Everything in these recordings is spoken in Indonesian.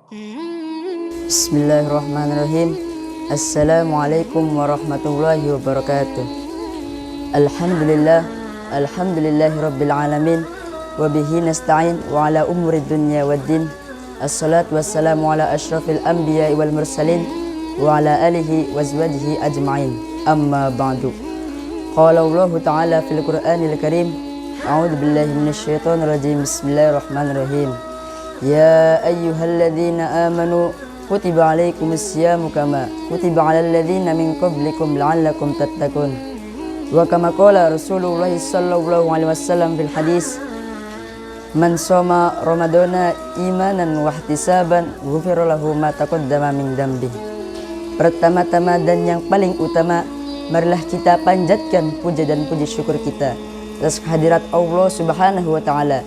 Bismillahirrahmanirrahim. Assalamualaikum warahmatullahi wabarakatuh. Alhamdulillahi rabbil alamin. Wabihi nasta'in wa ala umuri dunya waddin. Assalatu wassalamu ala ashrafil anbiya wal mursalin wa ala alihi wa azwajihi ajma'in. Amma ba'du. Qala Allah ta'ala fil Qur'anil Karim. A'udzu billahi minasy syaithanir rajim. Bismillahirrahmanirrahim. Ya ayyuhalladzina amanu kutiba alaikumus-syamu kama kutiba alal ladzina min qablikum la'allakum tattaqun. Wa kama qala Rasulullah sallallahu alaihi wasallam fil hadis, man shoma ramadana imanan wa ihtisaban ghufira lahu ma taqaddama min dambi. Pertama-tama dan yang paling utama, marilah kita panjatkan puja dan puji syukur kita atas kehadirat Allah Subhanahu wa taala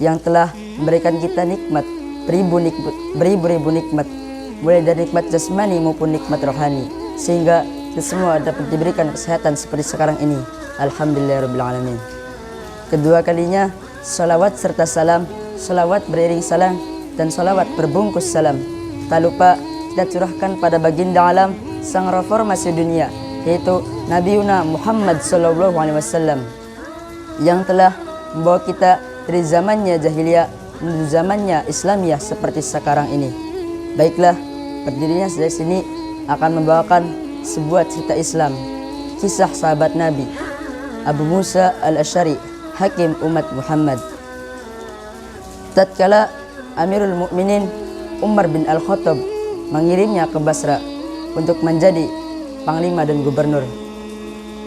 yang telah memberikan kita nikmat, beribu-ribu nikmat, mulai dari nikmat jasmani maupun nikmat rohani, sehingga kita semua dapat diberikan kesehatan seperti sekarang ini. Alhamdulillahirabbil alamin. Kedua kalinya, salawat serta salam, salawat beriring salam dan salawat berbungkus salam, tak lupa kita curahkan pada baginda alam, sang reformasi dunia, yaitu Nabiuna Muhammad sallallahu alaihi wasallam, yang telah membawa kita dari zamannya jahiliyah menuju zamannya Islamiyah seperti sekarang ini. Baiklah, berdirinya dari sini akan membawakan sebuah cerita Islam, kisah sahabat Nabi Abu Musa al-Asy'ari, hakim umat Muhammad. Tatkala Amirul Mukminin Umar bin Al-Khattab mengirimnya ke Basra untuk menjadi panglima dan gubernur,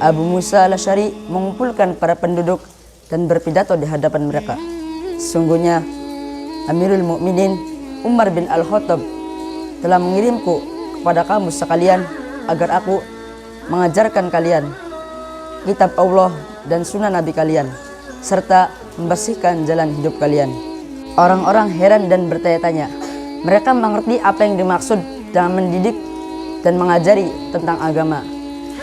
Abu Musa al-Asy'ari mengumpulkan para penduduk dan berpidato di hadapan mereka. Sungguhnya Amirul Mukminin Umar bin Al-Khattab telah mengirimku kepada kamu sekalian agar aku mengajarkan kalian kitab Allah dan sunnah Nabi kalian, serta membersihkan jalan hidup kalian. Orang-orang heran dan bertanya-tanya. Mereka mengerti apa yang dimaksud dengan mendidik dan mengajari tentang agama,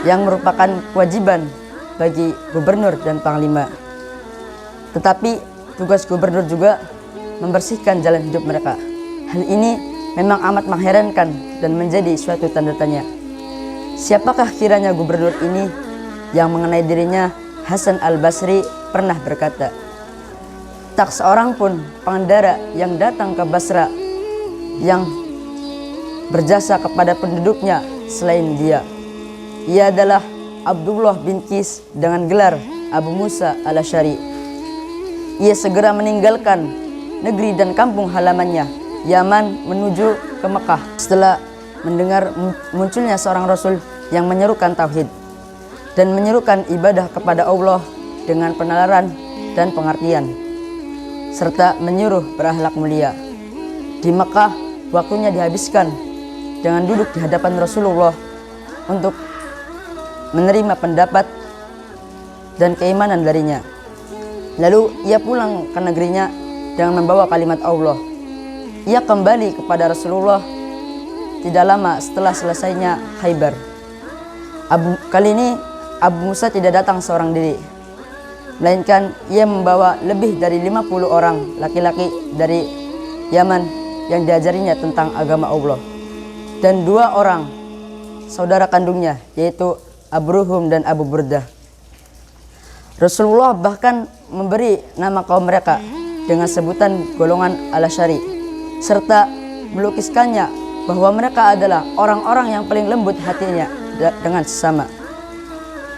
yang merupakan kewajiban bagi gubernur dan panglima. Tetapi tugas gubernur juga membersihkan jalan hidup mereka. Hal ini memang amat mengherankan dan menjadi suatu tanda tanya. Siapakah kiranya gubernur ini yang mengenai dirinya Hasan al-Basri pernah berkata, tak seorang pun pengendara yang datang ke Basra yang berjasa kepada penduduknya selain dia. Ia adalah Abdullah bin Qis dengan gelar Abu Musa al-Asy'ari. Ia segera meninggalkan negeri dan kampung halamannya Yaman menuju ke Mekah setelah mendengar munculnya seorang Rasul yang menyerukan tauhid dan menyerukan ibadah kepada Allah dengan penalaran dan pengertian, serta menyuruh berakhlak mulia. Di Mekah, waktunya dihabiskan dengan duduk di hadapan Rasulullah untuk menerima pendapat dan keimanan darinya. Lalu ia pulang ke negerinya dengan membawa kalimat Allah. Ia kembali kepada Rasulullah tidak lama setelah selesainya Khaybar. Kali ini Abu Musa tidak datang seorang diri, melainkan ia membawa lebih dari 50 orang laki-laki dari Yaman yang diajarinya tentang agama Allah, dan 2 orang saudara kandungnya, yaitu Abu Ruhum dan Abu Burdah. Rasulullah bahkan memberi nama kaum mereka dengan sebutan golongan al-Asy'ari, serta melukiskannya bahwa mereka adalah orang-orang yang paling lembut hatinya dengan sesama.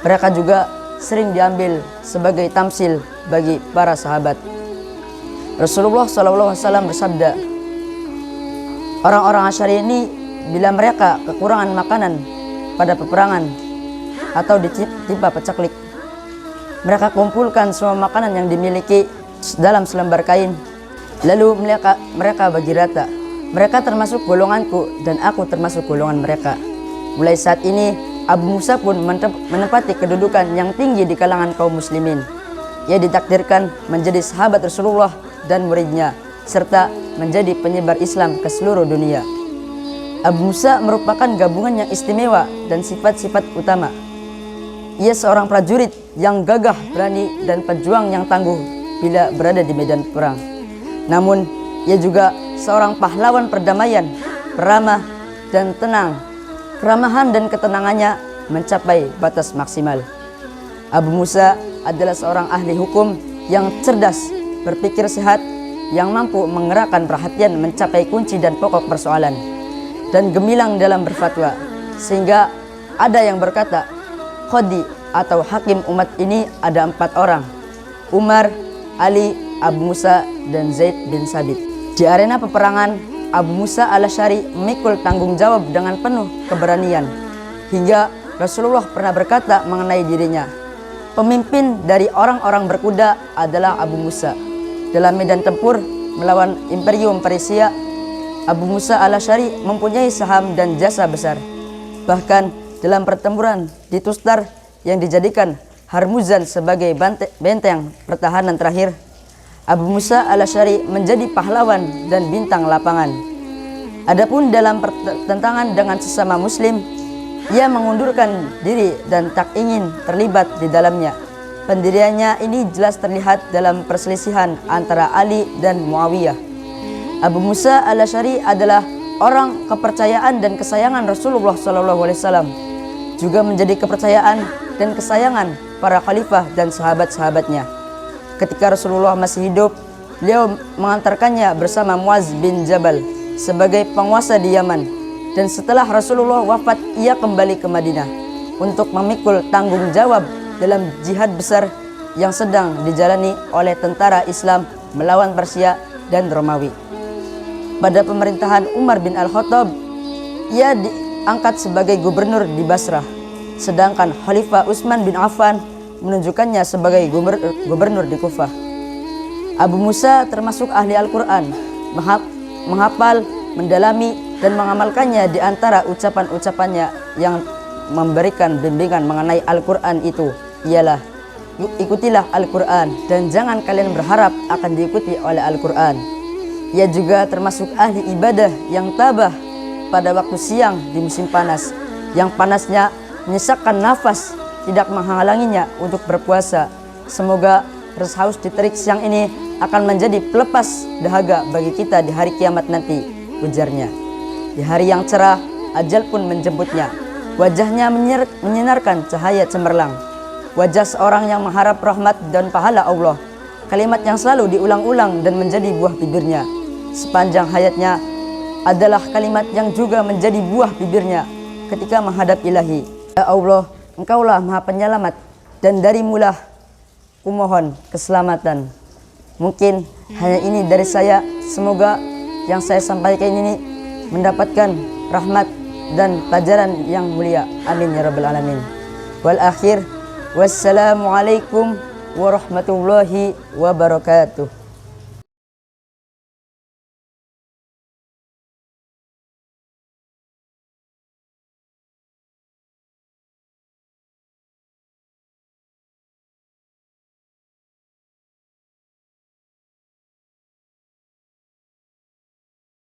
Mereka juga sering diambil sebagai tamsil bagi para sahabat. Rasulullah SAW bersabda, orang-orang Asy'ari ini bila mereka kekurangan makanan pada peperangan atau ditimpa pacaklik, mereka kumpulkan semua makanan yang dimiliki dalam selembar kain, lalu mereka bagi rata. Mereka termasuk golonganku dan aku termasuk golongan mereka. Mulai saat ini Abu Musa pun menempati kedudukan yang tinggi di kalangan kaum muslimin. Ia ditakdirkan menjadi sahabat Rasulullah dan muridnya, serta menjadi penyebar Islam ke seluruh dunia. Abu Musa merupakan gabungan yang istimewa dan sifat-sifat utama. Ia seorang prajurit yang gagah, berani, dan pejuang yang tangguh bila berada di medan perang. Namun Ia juga seorang pahlawan perdamaian, peramah dan tenang. Keramahan dan ketenangannya mencapai batas maksimal. Abu Musa adalah seorang ahli hukum yang cerdas, berpikir sehat, yang mampu mengerahkan perhatian mencapai kunci dan pokok persoalan, dan gemilang dalam berfatwa. Sehingga ada yang berkata, qadhi atau hakim umat ini ada 4 orang: Umar, Ali, Abu Musa, dan Zaid bin Sabit. Di arena peperangan, Abu Musa al-Asy'ari memikul tanggung jawab dengan penuh keberanian, hingga Rasulullah pernah berkata mengenai dirinya, pemimpin dari orang-orang berkuda adalah Abu Musa. Dalam medan tempur melawan Imperium Persia, Abu Musa al-Asy'ari mempunyai saham dan jasa besar. Bahkan dalam pertempuran di Tustar yang dijadikan Harmuzan sebagai benteng pertahanan terakhir, Abu Musa al-Asy'ari menjadi pahlawan dan bintang lapangan. Adapun dalam pertentangan dengan sesama muslim, ia mengundurkan diri dan tak ingin terlibat di dalamnya. Pendiriannya ini jelas terlihat dalam perselisihan antara Ali dan Muawiyah. Abu Musa al-Asy'ari adalah orang kepercayaan dan kesayangan Rasulullah SAW, juga menjadi kepercayaan dan kesayangan para khalifah dan sahabat-sahabatnya. Ketika Rasulullah masih hidup, beliau mengantarkannya bersama Muaz bin Jabal sebagai penguasa di Yaman. Dan setelah Rasulullah wafat, ia kembali ke Madinah untuk memikul tanggung jawab dalam jihad besar yang sedang dijalani oleh tentara Islam melawan Persia dan Romawi. Pada pemerintahan Umar bin Al-Khattab, ia diangkat sebagai gubernur di Basrah, sedangkan Khalifah Utsman bin Affan menunjukkannya sebagai gubernur di Kufah. Abu Musa termasuk ahli Al-Quran, menghafal, mendalami, dan mengamalkannya. Di antara ucapan-ucapannya yang memberikan bimbingan mengenai Al-Quran itu ialah, ikutilah Al-Quran dan jangan kalian berharap akan diikuti oleh Al-Quran. Ia juga termasuk ahli ibadah yang tabah pada waktu siang di musim panas, yang panasnya menyesakkan nafas, tidak menghalanginya untuk berpuasa. Semoga rasa haus di terik siang ini akan menjadi pelepas dahaga bagi kita di hari kiamat nanti, ujarnya. Di hari yang cerah, ajal pun menjemputnya. Wajahnya menyinarkan cahaya cemerlang. Wajah seorang yang mengharap rahmat dan pahala Allah. Kalimat yang selalu diulang-ulang dan menjadi buah bibirnya sepanjang hayatnya adalah kalimat yang juga menjadi buah bibirnya ketika menghadap Ilahi. Ya Allah, Engkaulah Maha Penyelamat, dan darimulah kumohon keselamatan. Mungkin hanya ini dari saya. Semoga yang saya sampaikan ini mendapatkan rahmat dan pelajaran yang mulia. Amin ya rabbal alamin. Wal akhir, wassalamualaikum warahmatullahi wabarakatuh.